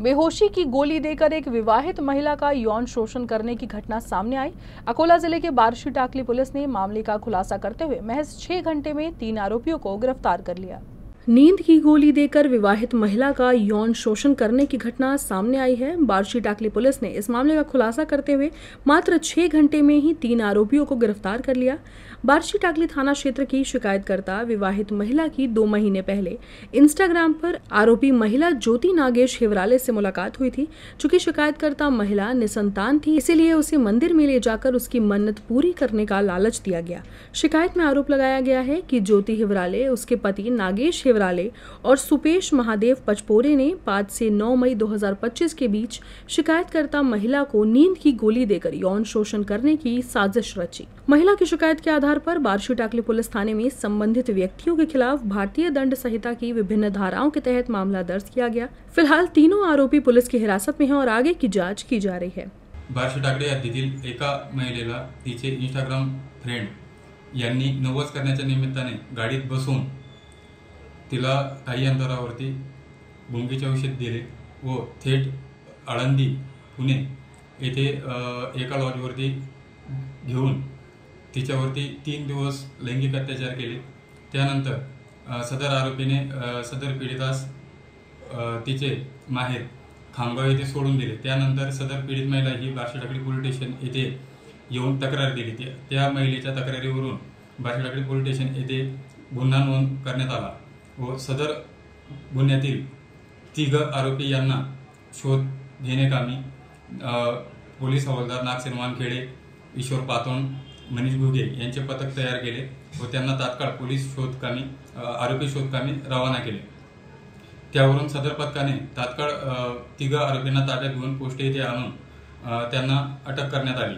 बेहोशी की गोली देकर एक विवाहित महिला का यौन शोषण करने की घटना सामने आई। अकोला जिले के बार्शी टाकली पुलिस ने मामले का खुलासा करते हुए महज 6 घंटे में 3 आरोपियों को गिरफ्तार कर लिया। नींद की गोली देकर विवाहित महिला का यौन शोषण करने की घटना सामने आई है। बार्शी टाकली पुलिस ने इस मामले का खुलासा करते हुए मात्र 6 घंटे में ही 3 आरोपियों को गिरफ्तार कर लिया। बार्शी टाकली थाना क्षेत्र की शिकायतकर्ता विवाहित महिला की 2 महीने पहले इंस्टाग्राम पर आरोपी महिला ज्योति नागेश हिवराले से मुलाकात हुई थी। चूंकि शिकायतकर्ता महिला निसंतान थी, इसीलिए उसे मंदिर में ले जाकर उसकी मन्नत पूरी करने का लालच दिया गया। शिकायत में आरोप लगाया गया है कि ज्योति हिवराले, उसके पति नागेश हिवराले और सुपेश महादेव पचपोरे ने 5 से 9 मई 2025 के बीच शिकायतकर्ता महिला को नींद की गोली देकर यौन शोषण करने की साजिश रची। महिला की शिकायत के आधार पर बार्शी टाकली पुलिस थाने में संबंधित व्यक्तियों के खिलाफ भारतीय दंड संहिता की विभिन्न धाराओं के तहत मामला दर्ज किया गया। फिलहाल तीनों आरोपी पुलिस की हिरासत में हैं और आगे की जांच की जा रही है। बार्शी टाकली हद्दीतील एका महिलेला तिचे इंस्टाग्राम फ्रेंड यांनी नवस करण्याच्या निमित्ताने गाडीत बसून तिला काही अंतरावरती भुंगीचे औषध दिले व थेट आळंदी पुणे येथे एका लॉजवरती घेऊन तिच्यावरती 3 दिवस लैंगिक अत्याचार केले। त्यानंतर सदर आरोपीने सदर पीडितास तिचे माहेर खामगाव येथे सोडून दिले। त्यानंतर सदर पीडित महिला ही बार्शी टाकली पोलीस स्टेशन येथे येऊन तक्रार दिली। त्या महिलेच्या तक्रारीवरून बार्शी टाकली पोलीस स्टेशन येथे गुन्हा नोंद करण्यात आला व सदर गुन्ह्यातील 3 आरोपी यांना शोध घेण्याकामी पोलीस हवालदार नागसेन वानखेडे, ईश्वर पातोंड, मनीष घुगे यांचे पथक तयार केले व त्यांना तात्काळ पोलीस शोधकामी आरोपी शोधकामी रवाना केले। त्यावरून सदर पथकाने तात्काळ 3 आरोपींना ताब्यात घेऊन पोस्ट येथे आणून त्यांना अटक करण्यात आली।